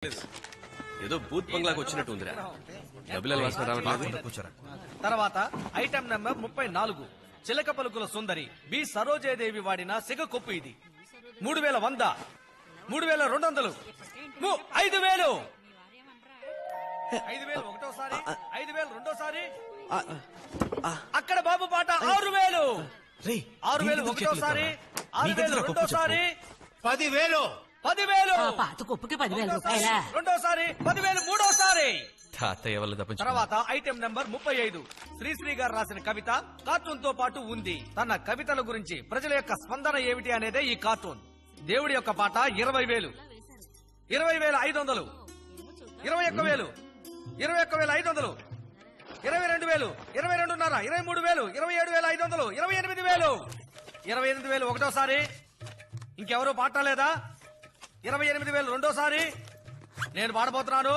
ఏదో బూత్ బంగ్లాకు వచ్చినట్టు ఉందిరా. డబ్బులు వాసన రావట్లేదు. తర్వాత ఐటమ్ నెంబర్ 34 చిలక పలుకుల సుందరి బి సరోజాదేవి వాడిన సిగ కొప్పు. ఇది 3100, 3200, 5000, 5000 ఒకటోసారి, 5000 రెండోసారి. అక్కడ బాబు పాట 6000, 6000 ఒకటోసారి, 6000 రెండోసారి, 10,000. 10,000 పాత కొప్పుకి 10,000 రూపాయల రెండోసారి, 10,000 మూడోసారి. తాతయ్య వల్ల తప్పించు. తర్వాత ఐటమ్ నెంబర్ 35 శ్రీశ్రీ గారు రాసిన కవిత కార్టూన్ తో పాటు ఉంది. తన కవితల గురించి ప్రజల యొక్క స్పందన ఏమిటి అనేదే ఈ కార్టూన్. దేవుడి యొక్క పాట 20,000, 20,500, 21,000, 21,500, 22,000, 22,500, 23,000, 27,500, 28,000, 28,000 ఒకటోసారి. ఇంకెవరూ పాడలేదా? 28,000 రెండోసారి. నేను పాడబోతున్నాను.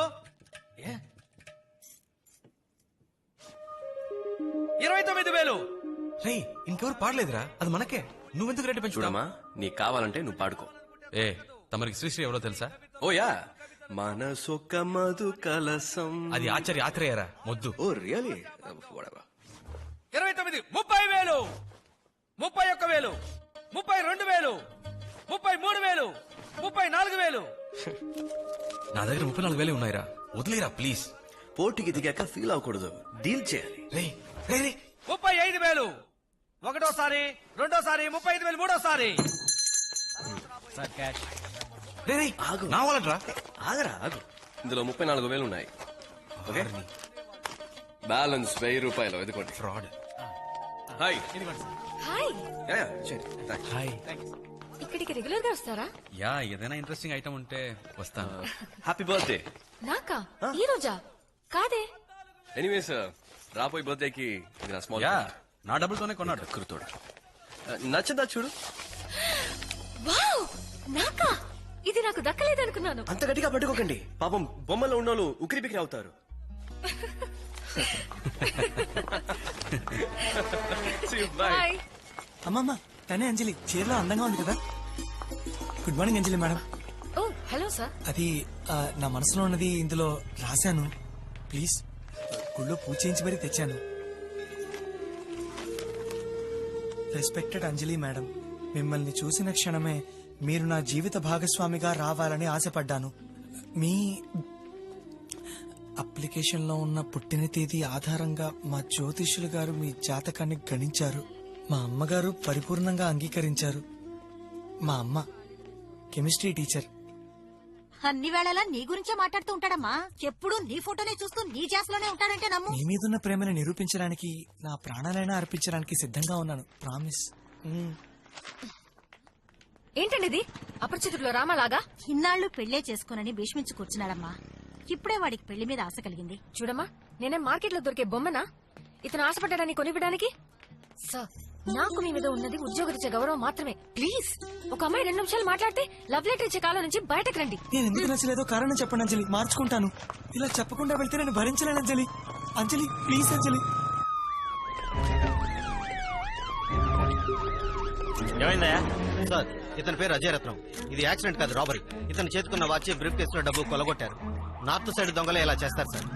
29,000. ఇంకెవరు పాడలేదురా, అది మనకే. నువ్వెందుకు రేటు పెంచుతామా? చూడమ్మా, నీకు కావాలంటే నువ్వు పాడుకో. తమరికి శ్రీశ్రీ ఎవరో తెలుసా? ఓయా, మనసొక్క మధు కలసం. అది ఆచార్య ఆత్రేయరా మొద్దు. Oh really? 29, 30,000, 31,000, 32,000, 33,000, 34,000. నా దగ్గర 34,000 ఉన్నాయిరా, వదిలేరా ప్లీజ్. పోటీకి దిగాక ఫీల్ అవ్వకూడదు, డీల్ చేయాలి. 35,000 ఒకటోసారి, రెండోసారి, 35,000 మూడోసారి. ఆగు. నా వాళ్ళరా, ఆగరా ఆగు. ఇందులో 34,000 ఉన్నాయి. ఓకే, బ్యాలెన్స్ 1,000 రూపాయలు. ఎదుకోండి. ఫ్రాడ్. హాయ్. హాయ్. హాయ్. ఇక్కడికి రెగ్యులర్ గా వస్తారా? యా, ఏదైనా ఇంట్రెస్టింగ్ ఐటమ్ ఉంటే వస్తాను. Happy birthday. నాకా? ఈ రోజా? కాదే. ఎనీవేస్, రాబోయే బర్త్డేకి ఇది నా స్మాల్. యా, నా డబ్బులతోనే కొన్నాడు. కురుతోడు. నచ్చదా చూడు. వావ్, నాకా? ఇది నాకు దక్కలేదనుకున్నాను. అంత గట్టిగా పట్టుకోకండి, పాపం బొమ్మలో ఉన్నోళ్ళు ఉక్కిరి బిక్కిరి అవుతారు. హాయ్. అమ్మమ్మ, తనే అంజలి. చీరలో అందంగా ఉంది కదా. గుడ్ మార్నింగ్ అంజలి మేడం. ఓ హలో సార్. అది నా మనసులో ఉన్నది ఇందులో రాశాను. ప్లీజ్, గుళ్ళో పూజ చేయించి మరీ తెచ్చాను. రెస్పెక్టెడ్ అంజలి మేడం, మిమ్మల్ని చూసిన క్షణమే మీరు నా జీవిత భాగస్వామిగా రావాలని ఆశపడ్డాను. మీ అప్లికేషన్ లో ఉన్న పుట్టిన తేదీ ఆధారంగా మా జ్యోతిష్యులు గారు మీ జాతకాన్ని గణించారు. మా అమ్మగారు పరిపూర్ణంగా అంగీకరించారు. మా అమ్మ కెమిస్ట్రీ టీచర్. అన్ని వేళలా నీ గురించే మాట్లాడుతూ ఉంటాడమ్మా. ఎప్పుడు నీ ఫోటోనే చూస్తూ నీ జాస్లోనే ఉంటాడంటే నమ్ము. మీ మీదున్న ప్రేమను నిరూపించడానికి నా ప్రాణాలైనా అర్పించడానికి సిద్ధంగా ఉన్నాను. ప్రామిస్. ఏంటండి ఇది? అపరిచితుల్లో రామలాగా ఇన్నాళ్లు పెళ్లే చేసుకోనని భీష్మించి కూర్చున్నాడమ్మా. ఇప్పుడే వాడికి పెళ్లి మీద ఆశ కలిగింది. చూడమ్మా, నేనే మార్కెట్ లో దొరికే బొమ్మనా ఇతను ఆశపడ్డాడని కొనివ్వడానికి? సార్, నాకు మీ మీద ఉన్నది ఉద్యోగరీత్యా గౌరవం మాత్రమే. ప్లీజ్, ఒక అమ్మాయి 2 నిమిషాలు మాట్లాడితే లవ్ లెటర్ ఇచ్చే కాలం నుంచి బయటకు రండి. నేను ఎందుకు నచ్చలేదో కారణం చెప్పండి అంజలి, మార్చుకుంటాను. ఇలా చెప్పకుండా వెళ్తే నేను భరించలేను అంజలి. అంజలి ప్లీజ్ అంజలి. ఏమైందయ్యా? సార్, ఇతని పేరు అజయ్ రత్నం. ఇది యాక్సిడెంట్ కాదు, రాబరీ. ఇతను చేతుకున్న వాచ్, బ్రీఫ్ కేసులో డబ్బు కొలగొట్టారు. నార్త్ సైడ్ దొంగలే ఇలా చేస్తారు sir.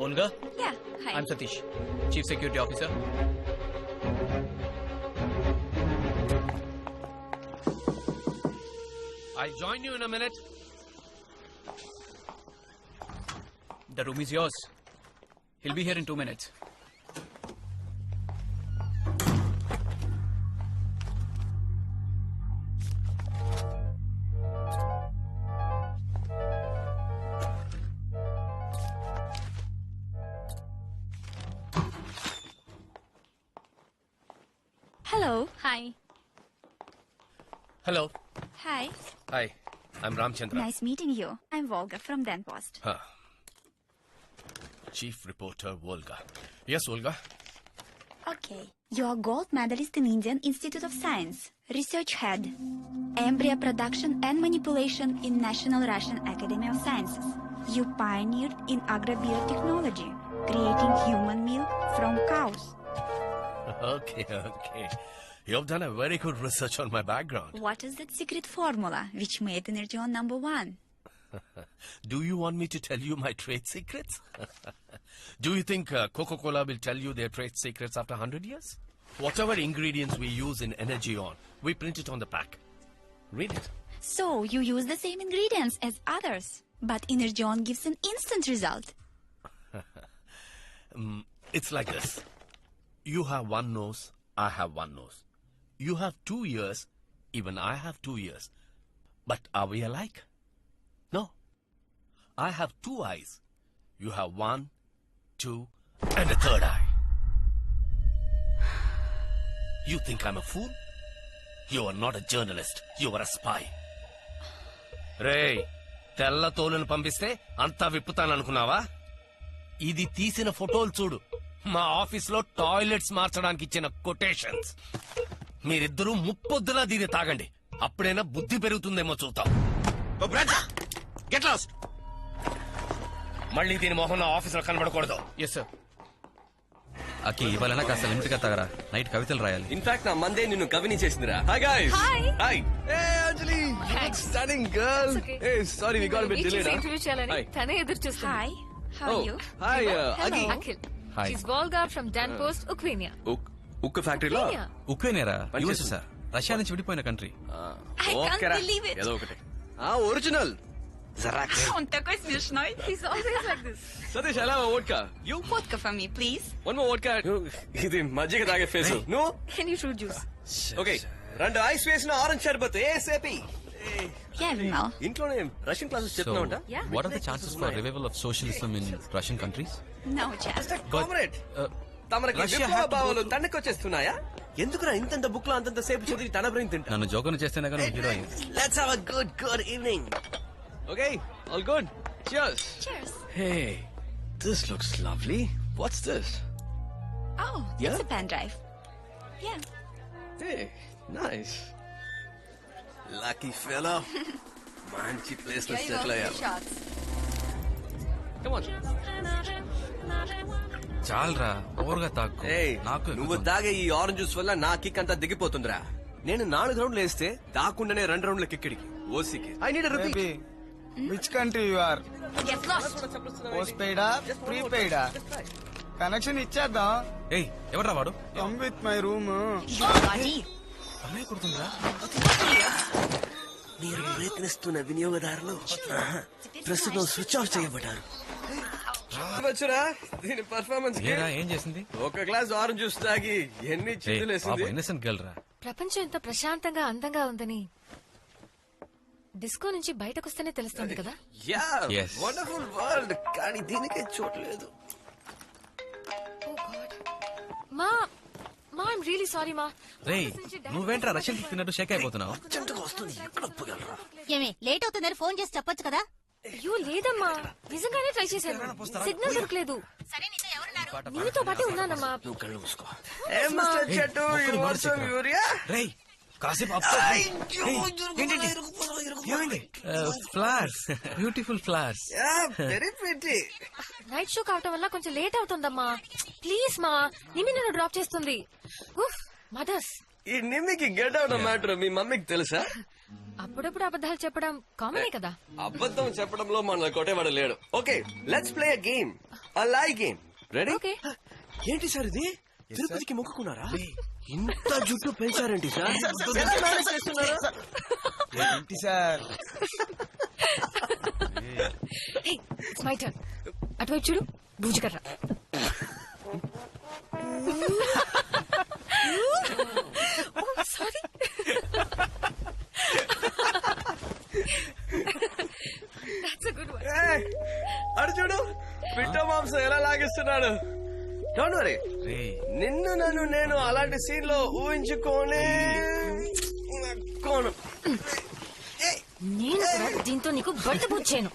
Olga? Yeah, hi. I'm Satish, Chief Security Officer. I'll join you in a minute. The room is yours. He'll be here in 2 minutes. Hello. Hi. Hello. Hi. Hi, I'm Ramchandra. Nice meeting you. I'm Volga from then post. Chief Reporter Volga. Yes, Volga. Okay. You are gold medalist in Indian Institute of Science, research head, embryo production and manipulation in National Russian Academy of Sciences. You pioneered in agrobiotechnology, creating human milk from cows. Okay. You've done a very good research on my background. What is that secret formula which made Energeon #1? Do you want me to tell you my trade secrets? Do you think Coca-Cola will tell you their trade secrets after 100 years? Whatever ingredients we use in Energeon, we print it on the pack. Read it. So you use the same ingredients as others, but Energeon gives an instant result. It's like this. You have one nose, I have one nose. You have 2 ears, even I have 2 ears. But are we alike? No. I have 2 eyes. You have 1, 2, and a third eye. You think I'm a fool? You are not a journalist. You are a spy. రేయ్, తెల్ల తోలును పంపిస్తే అంతా విప్పుతాననుకున్నావా? ఇది తీసిన ఫోటోలు చూడు. మా ఆఫీస్లో టాయిలెట్స్ మార్చడానికి ఇచ్చిన కొటేషన్స్. మీరిద్దరూ ముప్పొద్దులా దీన్ని తాగండి. అప్పుడైనా బుద్ధి పెరుగుతుందేమో చూద్దాం. Get lost. మళ్ళీ దీని మొహం నా ఆఫీసులో కనబడకూడదు. Yes, sir. అకి ఇవాళ కాస్త లిమిట్ గా తాగరా. నైట్ కవితలు రాయాలి. ఇన్ఫాక్ట్ నా మందే నిన్ను కవిని చేసిందిరా. Hi guys. Hi. Hey Anjali, stunning girl. Hey sorry we got a bit delayed. Interview చేయాలని తనే ఎదురు చూస్తుంది. Hi, how are you? Hi అగి. Akhil. Hi. She's Volga from Dan Post, Ukraine. ఉక్కు ఫ్యాక్టరీలో ఉక్రెయినేరా? US sir. రష్యా నుంచి విడిపోయిన country. I can't believe it. ఏదో ఒకటి. Original. Он такой смешной. He's always like this. Satish ఎలా vodka? You Vodka for me, please. One more vodka. ఇది మజ్జిగ తాగే ఫేస్. నువ్వు Any fruit juice? Okay. 2 ice వేసిన ఆరెంజ్ షర్బత్ ఏసేపీ. Yeah, Vimal. ఇంట్లోనే రష్యన్ క్లాసెస్ So, చెప్తున్నావుంట. what are the chances for revival of socialism in Russian countries? No chance. Comrade, తమరికి Russia విప్లవ had to భావాలు go to- తండకొచ్చేస్తున్నాయా? ఎందుకురా ఇంత బుక్ లో అంతంత సేపు చదివి తన బ్రెయిన్ తింటా? నన్ను జోకర్ చేస్తేనే కానీ హీరో అయ్యింది. Let's have a good evening. Okay, all good. Cheers. Cheers. Hey, this looks lovely. What's this? Oh, Yeah? it's a pen drive. Yeah. Hey, nice. Lucky fellow. మంచి ప్లేస్ లో settle అయ్యారు. Come on. చాలరా, ఓవర్గా తాకు. ఏయ్, నాకు నువ్వు ఎక్కుతుంది. తాగే ఈ ఆరెంజ్ జ్యూస్ వల్ల నా కిక్ అంతా దిగిపోతుందిరా. నేను 4 రౌండ్లు వేస్తే దాకుండానే 2 రౌండ్ల కిక్కిడికి ఓసికి. I need a repeat. Which country you are? Get lost. Post పెయిడా ప్రీపెయిడా? కనెక్షన్ ఇచ్చేద్దాం. ఏయ్, ఎవర్రా వాడు? Come with my room. అమ్మాయి కుడుతుందా? మీరు ప్రయత్నిస్తున్న వినియోగదారులు ప్రస్తుతం స్విచ్ ఆఫ్ చేయబడ్డారు. వచ్చురా దీని పర్ఫార్మెన్స్ ఏరా, ఏం చేసింది? ఒక గ్లాస్ ఆరెంజ్ జ్యూస్ తాగి ఎన్ని చిల్లులేసింది. ఇన్నసెంట్ గర్ల్ రా. ప్రపంచం ఎంత ప్రశాంతంగా అందంగా ఉందని డిస్కో నుంచి బయటకు వస్తేనే తెలుస్తుంది కదా. Yeah, Yes. Wonderful world. కానీ దీనికే చోట్లేదు. Oh God. మా ఐమ్ రియలీ సారీ మా. రేయ్, నువ్వేంట్రా రష్యన్ కిక్ తిన్నట్టు షేక్ అయిపోతున్నావు? చెంతకు వస్తుంది, ఎక్కడ ఒప్పుగలరా? ఏమే లేట్ అవుతుందని ఫోన్ చేసి చెప్పొచ్చు కదా. అయ్యో లేదమ్మా, నిజంగానే ట్రై చేశాను. సిగ్నల్ దొరకలేదు. సరే నీతో ఎవరున్నారు? నీతో పాటే ఉన్నానమ్మా. నువ్వు కళ్ళు మూసుకో. ఏ మిస్టర్ చెట్టు, యు వాంట్ సమ్ యూరియా? రేయ్, కాసేపు flowers, beautiful flowers. Yeah, very pretty. Night show కావటం వల్ల కొంచెం లేట్ అవుతుందమ్మా. ప్లీజ్ మా, నిమ్మి నన్ను డ్రాప్ చేస్తుంది. మదర్స్. ఈ నిమ్మికి గెట్ అవుట్ మ్యాటర్ మీ మమ్మీకి తెలుసా? అప్పుడప్పుడు అబద్ధాలు చెప్పడం కామనే కదా. అబద్ధం చెప్పడంలో మన కొట్టేవాడు లేడు. Okay, let's play a game, a lie game. Ready? Okay. ఏంటి సార్ ఇది? తిరుపతికి మొక్కుకున్నారా? ఇంత జుట్టు పెంచారేంటి సార్? ఎలా మేనేజ్ చేస్తున్నారా? ఏంటి సార్? It's my turn. అటువైపు చూడు, బూజుకర్ర. Sorry. That's a good one. అడు చూడు, పిట్ట మాంసం ఎలా లాగిస్తున్నాడు. డోంట్ వరీ, రేయ్, నిన్ను నన్ను నేను అలాంటి సీన్ లో ఊహించుకోనే కోను. నేను కూడా దీంతో నీకు బట్ట పూడ్చాను.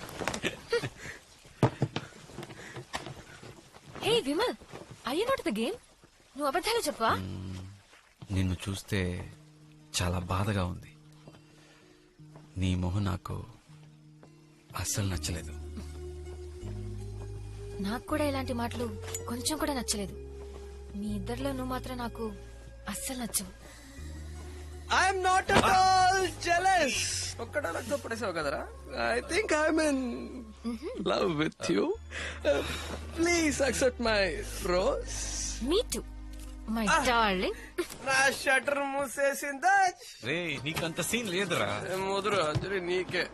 Hey Vimal, I you not the game? నువ్వు అబద్ధాలు చెప్పవా? నిన్ను చూస్తే చాలా బాధగా ఉంది. నీ మొహం నాకు అస్సలు నచ్చలేదు. నాకు కూడా ఇలాంటి మాటలు కొంచెం కూడా నచ్చలేదు. మీ ఇద్దరిలో నువ్వు మాత్రం నాకు అస్సలు నచ్చవు. I'm not at all jealous. ఒక్కడా నాకు పడేసావు కదరా. I think I'm in love with you. Please accept my rose. Me too my darling. నా షటర్ మూసేసిందా? రే నీకంత సీన్ లేదురా. ముదురు అంజలి నీకే.